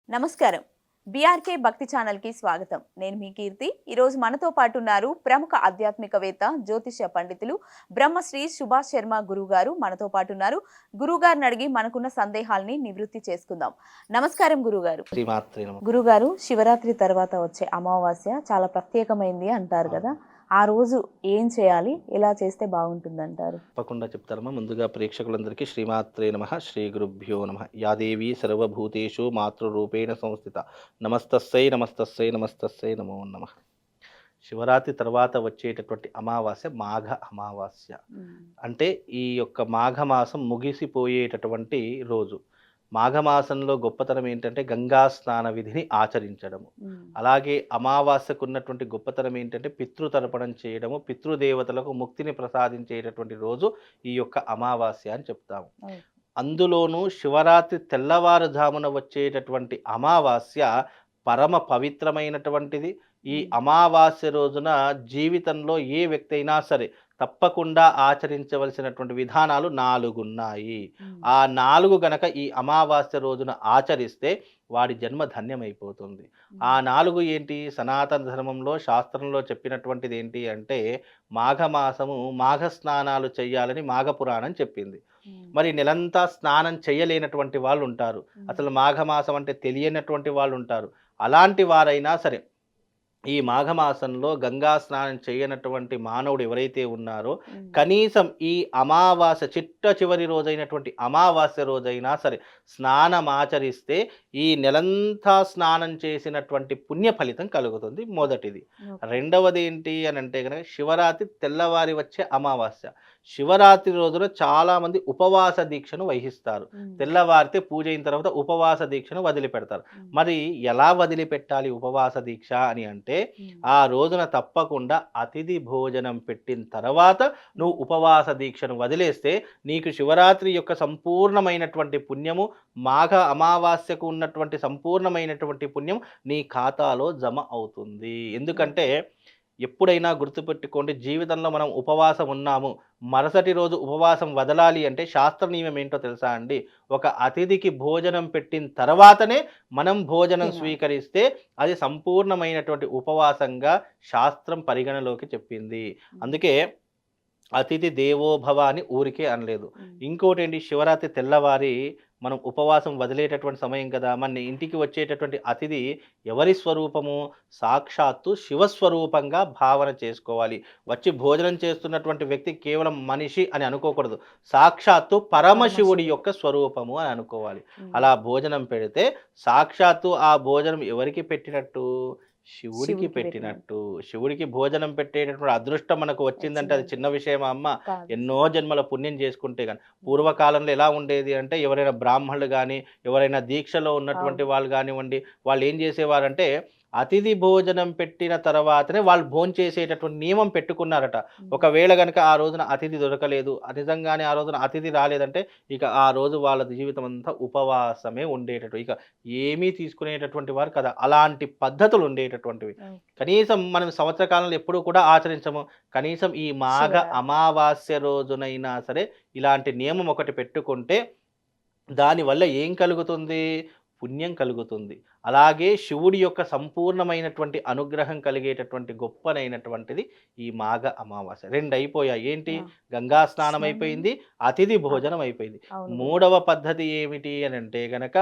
నమస్కారం. బీఆర్కే భక్తి ఛానల్‌కి స్వాగతం. నేను మీ కీర్తి. ఈరోజు మనతో పాటు ఉన్నారు ప్రముఖ ఆధ్యాత్మికవేత్త, జ్యోతిష్య పండితులు బ్రహ్మశ్రీ సుభాష్ శర్మ గురువుగారు మనతో పాటు ఉన్నారు. గురువుగారిని అడిగి మనకున్న సందేహాల్ని నివృత్తి చేసుకుందాం. నమస్కారం గురువుగారు. శ్రీమాత్రే నమః. గురువుగారు, శివరాత్రి తర్వాత వచ్చే అమావాస్య చాలా ప్రత్యేకమైంది అంటారు కదా. ఆ రోజు ఏం చేయాలి? ఎలా చేస్తే బాగుంటుందంటారు? తప్పకుండా చెప్తారమ్మా. ముందుగా ప్రేక్షకులందరికీ శ్రీమాత్రే నమః, శ్రీ గురుభ్యో నమః. యా దేవీ సర్వభూతేషు మాతృరూపేణ సంస్థిత నమస్తస్సై నమస్తస్సై నమస్తస్సై నమో నమః. శివరాత్రి తర్వాత వచ్చేటటువంటి అమావాస్య మాఘ అమావాస్య. అంటే ఈ యొక్క మాఘమాసం ముగిసిపోయేటటువంటి రోజు. మాఘమాసంలో గొప్పతనం ఏంటంటే గంగా స్నాన విధిని ఆచరించడము. అలాగే అమావాస్యకు ఉన్నటువంటి గొప్పతనం ఏంటంటే పితృతర్పణం చేయడము, పితృదేవతలకు ముక్తిని ప్రసాదించేటటువంటి రోజు ఈ యొక్క అమావాస్య అని చెప్తాము. అందులోనూ శివరాత్రి తెల్లవారుజామున వచ్చేటటువంటి అమావాస్య పరమ పవిత్రమైనటువంటిది. ఈ అమావాస్య రోజున జీవితంలో ఏ వ్యక్తి అయినా సరే తప్పకుండా ఆచరించవలసినటువంటి విధానాలు 4 ఉన్నాయి. ఆ 4 గనక ఈ అమావాస్య రోజున ఆచరిస్తే వాడి జన్మ ధన్యమైపోతుంది. ఆ 4 ఏంటి? సనాతన ధర్మంలో శాస్త్రంలో చెప్పినటువంటిది ఏంటి అంటే మాఘమాసము మాఘ స్నానాలు చేయాలని మాఘపురాణం చెప్పింది. మరి నెలంతా స్నానం చేయలేనటువంటి వాళ్ళు ఉంటారు. అసలు మాఘమాసం అంటే తెలియనటువంటి వాళ్ళు ఉంటారు. అలాంటి వారైనా సరే ఈ మాఘమాసంలో గంగా స్నానం చేయనటువంటి మానవుడు ఎవరైతే ఉన్నారో కనీసం ఈ అమావాస్య చిట్ట చివరి రోజైనటువంటి అమావాస్య రోజైనా సరే స్నానం ఆచరిస్తే ఈ నెలంతా స్నానం చేసినటువంటి పుణ్య ఫలితం కలుగుతుంది. మొదటిది. రెండవది ఏంటి అని అంటే కనుక శివరాత్రి తెల్లవారి వచ్చే అమావాస్య. శివరాత్రి రోజున చాలామంది ఉపవాస దీక్షను వహిస్తారు. తెల్లవారితే పూజ అయిన తర్వాత ఉపవాస దీక్షను వదిలిపెడతారు. మరి ఎలా వదిలిపెట్టాలి ఉపవాస దీక్ష అని అంటే ఆ రోజున తప్పకుండా అతిథి భోజనం పెట్టిన తర్వాత నువ్వు ఉపవాస దీక్షను వదిలేస్తే నీకు శివరాత్రి యొక్క సంపూర్ణమైనటువంటి పుణ్యము, మాఘ అమావాస్యకు ఉన్నటువంటి సంపూర్ణమైనటువంటి పుణ్యం నీ ఖాతాలో జమ అవుతుంది. ఎందుకంటే ఎప్పుడైనా గుర్తుపెట్టుకోండి, జీవితంలో మనం ఉపవాసం ఉన్నాము, మరుసటి రోజు ఉపవాసం వదలాలి అంటే శాస్త్ర నియమం ఏంటో తెలుసా అండి? ఒక అతిథికి భోజనం పెట్టిన తర్వాతనే మనం భోజనం స్వీకరిస్తే అది సంపూర్ణమైనటువంటి ఉపవాసంగా శాస్త్రం పరిగణలోకి చెప్పింది. అందుకే అతిథి దేవోభవ అని ఊరికే అనలేదు. ఇంకోటి ఏంటి, శివరాత్రి తెల్లవారి మనం ఉపవాసం వదిలేటటువంటి సమయం కదా. మన ఇంటికి వచ్చేటటువంటి అతిథి ఎవరి స్వరూపము? సాక్షాత్తు శివస్వరూపంగా భావన చేసుకోవాలి. వచ్చి భోజనం చేస్తున్నటువంటి వ్యక్తి కేవలం మనిషి అని అనుకోకూడదు. సాక్షాత్తు పరమశివుడి యొక్క స్వరూపము అని అనుకోవాలి. అలా భోజనం పెడితే సాక్షాత్తు ఆ భోజనం ఎవరికి పెట్టినట్టు? శివుడికి పెట్టినట్టు. శివుడికి భోజనం పెట్టేటటువంటి అదృష్టం మనకు వచ్చిందంటే అది చిన్న విషయమా అమ్మ? ఎన్నో జన్మల పుణ్యం చేసుకుంటే కానీ. పూర్వకాలంలో ఎలా ఉండేది అంటే ఎవరైనా బ్రాహ్మణులు కానీ ఎవరైనా దీక్షలో ఉన్నటువంటి వాళ్ళు కానివ్వండి, వాళ్ళు ఏం చేసేవారంటే అతిథి భోజనం పెట్టిన తర్వాతనే వాళ్ళు భోంచేసేటటువంటి నియమం పెట్టుకున్నారట. ఒకవేళ కనుక ఆ రోజున అతిథి దొరకలేదు, నిజంగానే ఆ రోజున అతిథి రాలేదంటే ఇక ఆ రోజు వాళ్ళ జీవితం అంతా ఉపవాసమే ఉండేటట్టు, ఇక ఏమీ తీసుకునేటటువంటి వారు కదా. అలాంటి పద్ధతులు ఉండేటటువంటివి. కనీసం మనం సంవత్సర కాలంలో ఎప్పుడూ కూడా ఆచరించము. కనీసం ఈ మాఘ అమావాస్య రోజునైనా సరే ఇలాంటి నియమం ఒకటి పెట్టుకుంటే దానివల్ల ఏం కలుగుతుంది? పుణ్యం కలుగుతుంది. అలాగే శివుడి యొక్క సంపూర్ణమైనటువంటి అనుగ్రహం కలిగేటటువంటి గొప్పనైనటువంటిది ఈ మాఘ అమావాస్య. 2 అయిపోయాయి. ఏంటి? గంగా స్నానం అయిపోయింది, అతిథి భోజనం అయిపోయింది. మూడవ పద్ధతి ఏమిటి అని అంటే గనక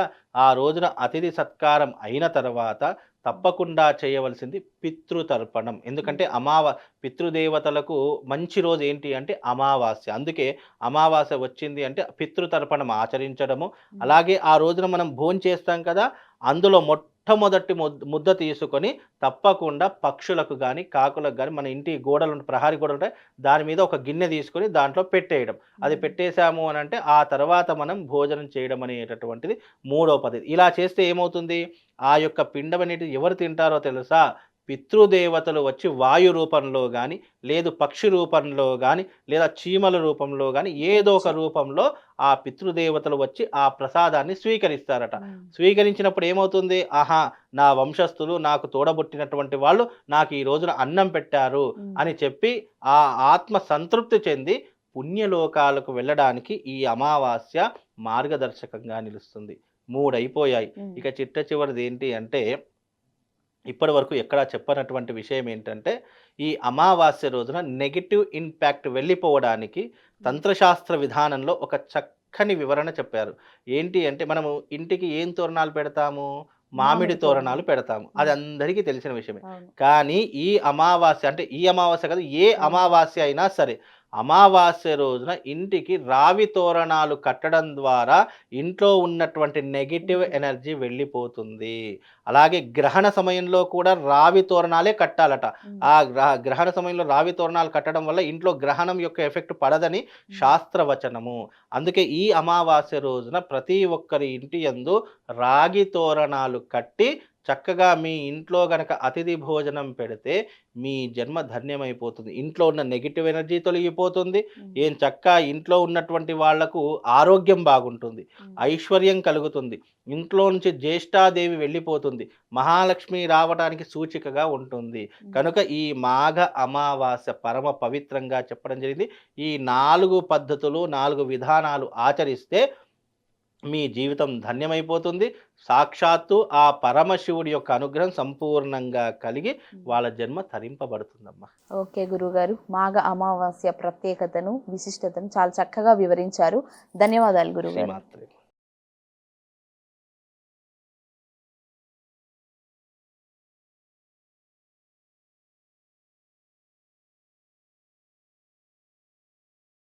ఆ రోజున అతిథి సత్కారం అయిన తర్వాత తప్పకుండా చేయవలసింది పితృతర్పణం. ఎందుకంటే పితృదేవతలకు మంచి రోజు ఏంటి అంటే అమావాస్య. అందుకే అమావాస్య వచ్చింది అంటే పితృతర్పణం ఆచరించడము. అలాగే ఆ రోజున మనం భోంచేస్తాం కదా, అందులో మొట్టమొదటి ముద్ద తీసుకొని తప్పకుండా పక్షులకు కానీ కాకులకు కానీ మన ఇంటి గోడలు ప్రహరీ గోడలు ఉంటాయి, దాని మీద ఒక గిన్నె తీసుకొని దాంట్లో పెట్టేయడం. అది పెట్టేశాము అని అంటే ఆ తర్వాత మనం భోజనం చేయడం అనేటటువంటిది మూడవ పద్ధతి. ఇలా చేస్తే ఏమవుతుంది? ఆ యొక్క పిండం అనేది ఎవరు తింటారో తెలుసా? పితృదేవతలు వచ్చి వాయు రూపంలో కానీ, లేదు పక్షి రూపంలో కానీ, లేదా చీమల రూపంలో కానీ ఏదో ఒక రూపంలో ఆ పితృదేవతలు వచ్చి ఆ ప్రసాదాన్ని స్వీకరిస్తారట. స్వీకరించినప్పుడు ఏమవుతుంది? ఆహా, నా వంశస్థులు, నాకు తోడబుట్టినటువంటి వాళ్ళు నాకు ఈ రోజున అన్నం పెట్టారు అని చెప్పి ఆ ఆత్మ సంతృప్తి చెంది పుణ్యలోకాలకు వెళ్ళడానికి ఈ అమావాస్య మార్గదర్శకంగా నిలుస్తుంది. 3 అయిపోయాయి. ఇక చిట్ట చివరిది ఏంటి అంటే ఇప్పటి వరకు ఎక్కడా చెప్పనటువంటి విషయం ఏంటంటే, ఈ అమావాస్య రోజున నెగెటివ్ ఇంపాక్ట్ వెళ్ళిపోవడానికి తంత్రశాస్త్ర విధానంలో ఒక చక్కని వివరణ చెప్పారు. ఏంటి అంటే మనము ఇంటికి ఏం తోరణాలు పెడతాము? మామిడి తోరణాలు పెడతాము. అది అందరికీ తెలిసిన విషయమే. అవును. కానీ ఈ అమావాస్య అంటే ఈ అమావాస్య కాదు, ఏ అమావాస్య అయినా సరే, అమావాస్య రోజున ఇంటికి రావి తోరణాలు కట్టడం ద్వారా ఇంట్లో ఉన్నటువంటి నెగెటివ్ ఎనర్జీ వెళ్ళిపోతుంది. అలాగే గ్రహణ సమయంలో కూడా రావి తోరణాలే కట్టాలట. ఆ గ్రహణ సమయంలో రావి తోరణాలు కట్టడం వల్ల ఇంట్లో గ్రహణం యొక్క ఎఫెక్ట్ పడదని శాస్త్రవచనము. అందుకే ఈ అమావాస్య రోజున ప్రతి ఒక్కరి ఇంటి యందు రాగి తోరణాలు కట్టి చక్కగా మీ ఇంట్లో గనక అతిథి భోజనం పెడితే మీ జన్మ ధన్యమైపోతుంది. ఇంట్లో ఉన్న నెగెటివ్ ఎనర్జీ తొలగిపోతుంది. ఏం చక్కా ఇంట్లో ఉన్నటువంటి వాళ్లకు ఆరోగ్యం బాగుంటుంది. ఐశ్వర్యం కలుగుతుంది. ఇంట్లో నుంచి జ్యేష్ఠాదేవి వెళ్ళిపోతుంది. మహాలక్ష్మి రావడానికి సూచికగా ఉంటుంది. కనుక ఈ మాఘ అమావాస్య పరమ పవిత్రంగా చెప్పడం జరిగింది. ఈ 4 పద్ధతులు 4 విధానాలు ఆచరిస్తే మీ జీవితం ధన్యమైపోతుంది. సాక్షాత్తు ఆ పరమశివుడి యొక్క అనుగ్రహం సంపూర్ణంగా కలిగి వాళ్ళ జన్మ తరింపబడుతుందమ్మా. ఓకే గురుగారు, మాఘ అమావాస్య ప్రత్యేకతను, విశిష్టతను చాలా చక్కగా వివరించారు. ధన్యవాదాలు గురుగారు. శ్రీమాత్రే.